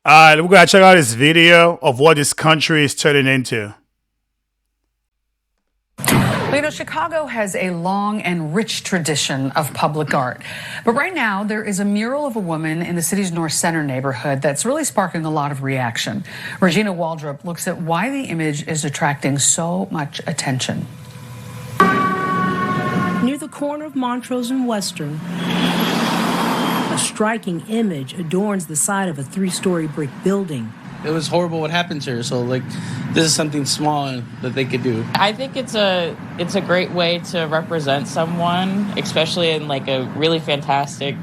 We're gonna check out this video of what this country is turning into. Well, Chicago has a long and rich tradition of public art. But right now, there is a mural of a woman in the city's North Center neighborhood that's really sparking a lot of reaction. Regina Waldrop looks at why the image is attracting so much attention. Near the corner of Montrose and Western, a striking image adorns the side of a three-story brick building. It was horrible what happened to her, so this is something small that they could do. I think it's a great way to represent someone, especially in a really fantastic,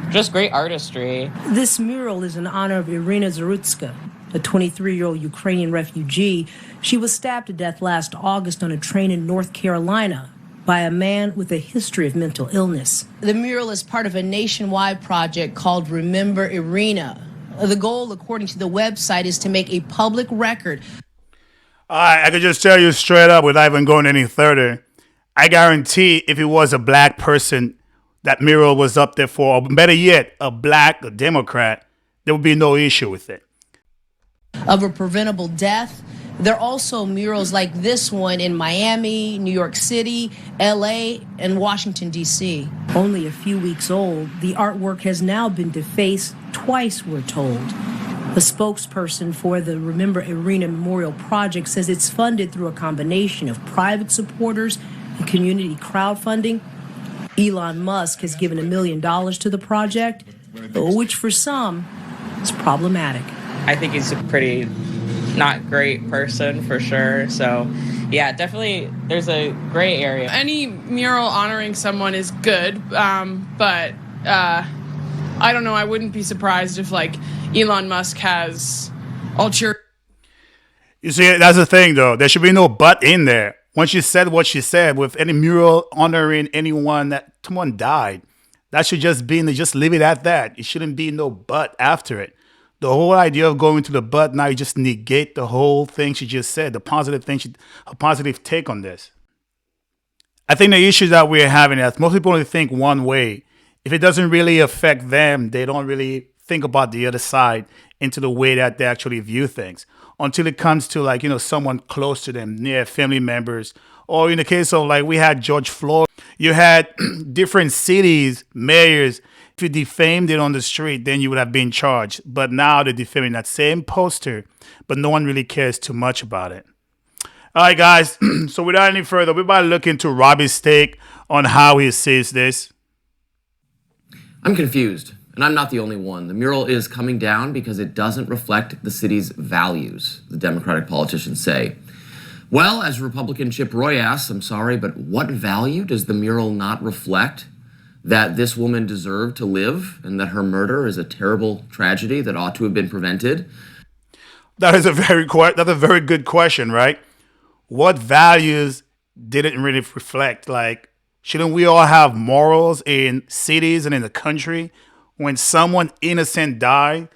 just great artistry. This mural is in honor of Irina Zarutska, a 23-year-old Ukrainian refugee. She was stabbed to death last August on a train in North Carolina by a man with a history of mental illness. The mural is part of a nationwide project called Remember Irina. The goal, according to the website, is to make a public record. All right, I can just tell you straight up without even going any further. I guarantee if it was a black person that mural was up there for, or better yet, a Democrat, there would be no issue with it. Of a preventable death. There are also murals like this one in Miami, New York City, LA, and Washington, D.C. Only a few weeks old, the artwork has now been defaced twice, we're told. The spokesperson for the Remember Irina Memorial Project says it's funded through a combination of private supporters and community crowdfunding. Elon Musk has given $1 million to the project, which for some is problematic. I think he's a pretty not great person for sure. So yeah, definitely there's a gray area. Any mural honoring someone is good, but I don't know. I wouldn't be surprised if Elon Musk has ulterior. You see, that's the thing though. There should be no but in there. When she said what she said, with any mural honoring anyone that someone died, that should just leave it at that. It shouldn't be no but after it. The whole idea of going to the but, now you just negate the whole thing she just said, the positive thing, a positive take on this. I think the issue that we're having is most people only think one way. If it doesn't really affect them, they don't really think about the other side into the way that they actually view things. Until it comes to someone close to them, near family members, or in the case of we had George Floyd, you had different cities, mayors. If you defamed it on the street, then you would have been charged. But now they're defaming that same poster, but no one really cares too much about it. All right, guys. So without any further, we're about to look into Robbie's take on how he sees this. I'm confused, and I'm not the only one. The mural is coming down because it doesn't reflect the city's values, the Democratic politicians say. Well, as Republican Chip Roy asks, I'm sorry, but what value does the mural not reflect? That this woman deserved to live and that her murder is a terrible tragedy that ought to have been prevented? That's a very good question, right? What values didn't really reflect? Shouldn't we all have morals in cities and in the country? When someone innocent died,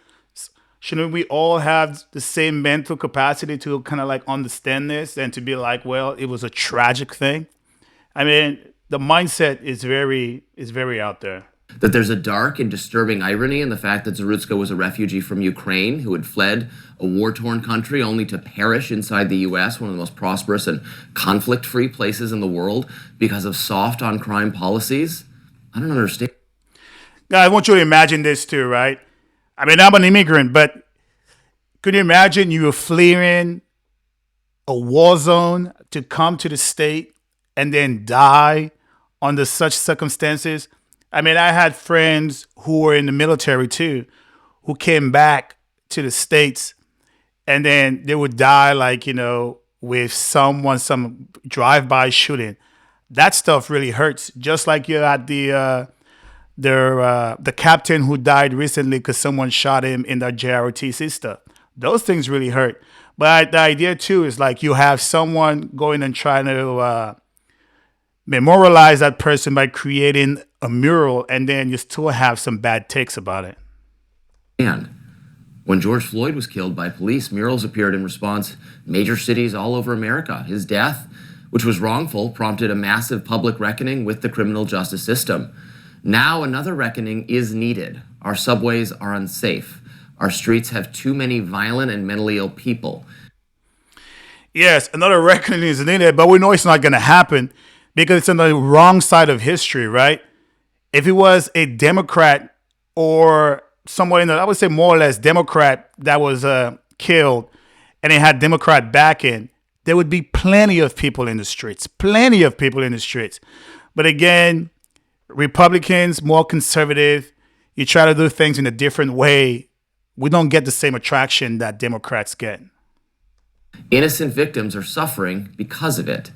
shouldn't we all have the same mental capacity to kind of understand this and to be well, it was a tragic thing? I mean, the mindset is very out there. That there's a dark and disturbing irony in the fact that Zarutska was a refugee from Ukraine who had fled a war-torn country only to perish inside the U.S., one of the most prosperous and conflict-free places in the world, because of soft on-crime policies. I don't understand. Guys, I want you to imagine this too, right? I mean, I'm an immigrant, but could you imagine you were fleeing a war zone to come to the state and then die under such circumstances? I mean, I had friends who were in the military too, who came back to the States and then they would die with some drive-by shooting. That stuff really hurts. Just like you had the captain who died recently because someone shot him in the JROTC stuff. Those things really hurt. But the idea too is you have someone going and trying to memorialize that person by creating a mural, and then you still have some bad takes about it. And when George Floyd was killed by police, murals appeared in response. Major cities all over America. His death, which was wrongful, prompted a massive public reckoning with the criminal justice system. Now another reckoning is needed. Our subways are unsafe. Our streets have too many violent and mentally ill people. Yes, another reckoning is needed, but we know it's not going to happen because it's on the wrong side of history, right? If it was a Democrat or someone in the, I would say more or less Democrat that was killed and it had Democrat backing, there would be plenty of people in the streets, plenty of people in the streets. But again, Republicans, more conservative, you try to do things in a different way, we don't get the same attraction that Democrats get. Innocent victims are suffering because of it.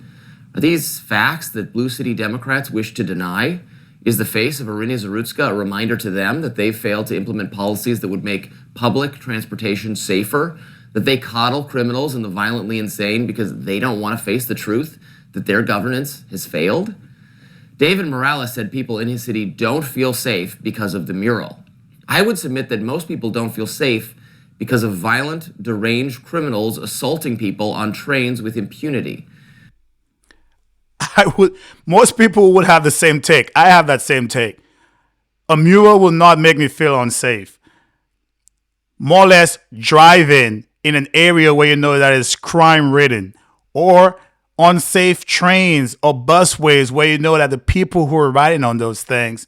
Are these facts that Blue City Democrats wish to deny? Is the face of Irina Zarutska a reminder to them that they've failed to implement policies that would make public transportation safer? That they coddle criminals and the violently insane because they don't want to face the truth that their governance has failed? David Morales said people in his city don't feel safe because of the mural. I would submit that most people don't feel safe because of violent, deranged criminals assaulting people on trains with impunity. Most people would have the same take. I have that same take. A mural will not make me feel unsafe. More or less driving in an area where you know that is crime ridden, or unsafe trains or busways where you know that the people who are riding on those things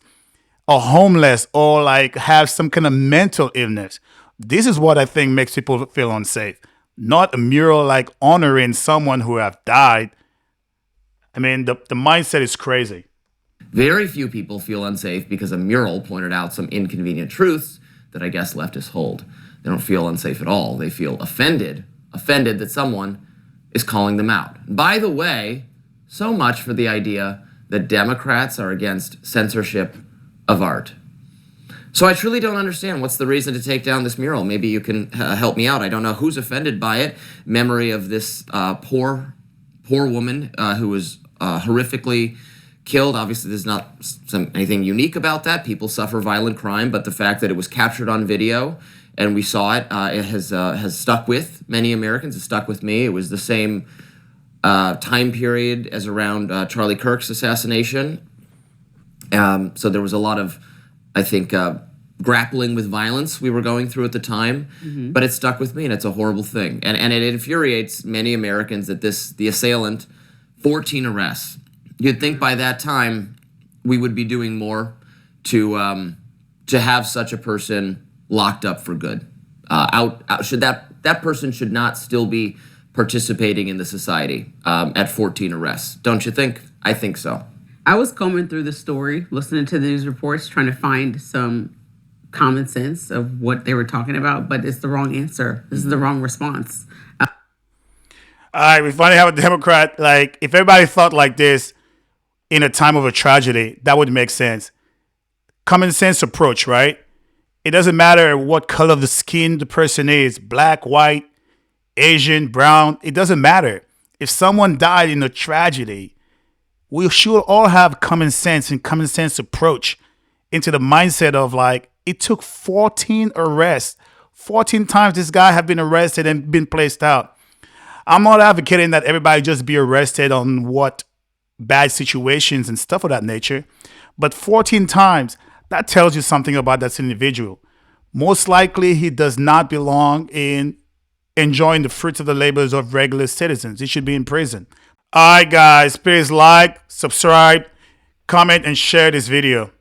are homeless or like have some kind of mental illness. This is what I think makes people feel unsafe. Not a mural like honoring someone who have died. I mean, the mindset is crazy. Very few people feel unsafe because a mural pointed out some inconvenient truths that I guess leftists hold. They don't feel unsafe at all. They feel offended that someone is calling them out. By the way, so much for the idea that Democrats are against censorship of art. So I truly don't understand what's the reason to take down this mural. Maybe you can help me out. I don't know who's offended by it. Memory of this poor woman who was horrifically killed. Obviously, there's not anything unique about that. People suffer violent crime, but the fact that it was captured on video and we saw it, it has stuck with many Americans. It stuck with me. It was the same time period as around Charlie Kirk's assassination. So there was a lot of, I think, grappling with violence we were going through at the time, but it stuck with me, and it's a horrible thing. And it infuriates many Americans that the assailant, 14 arrests. You'd think by that time we would be doing more to have such a person locked up for good. Should that person should not still be participating in the society at 14 arrests? Don't you think? I think so. I was combing through the story, listening to the news reports, trying to find some common sense of what they were talking about, but it's the wrong answer. This is the wrong response. All right, we finally have a Democrat. Like, if everybody thought like this in a time of a tragedy, that would make sense. Common sense approach, right? It doesn't matter what color of the skin the person is, black, white, Asian, brown. It doesn't matter. If someone died in a tragedy, we should all have common sense and common sense approach into the mindset of like, it took 14 arrests. 14 times this guy have been arrested and been placed out. I'm not advocating that everybody just be arrested on what bad situations and stuff of that nature. But 14 times, that tells you something about that individual. Most likely, he does not belong in enjoying the fruits of the labors of regular citizens. He should be in prison. All right, guys, please like, subscribe, comment, and share this video.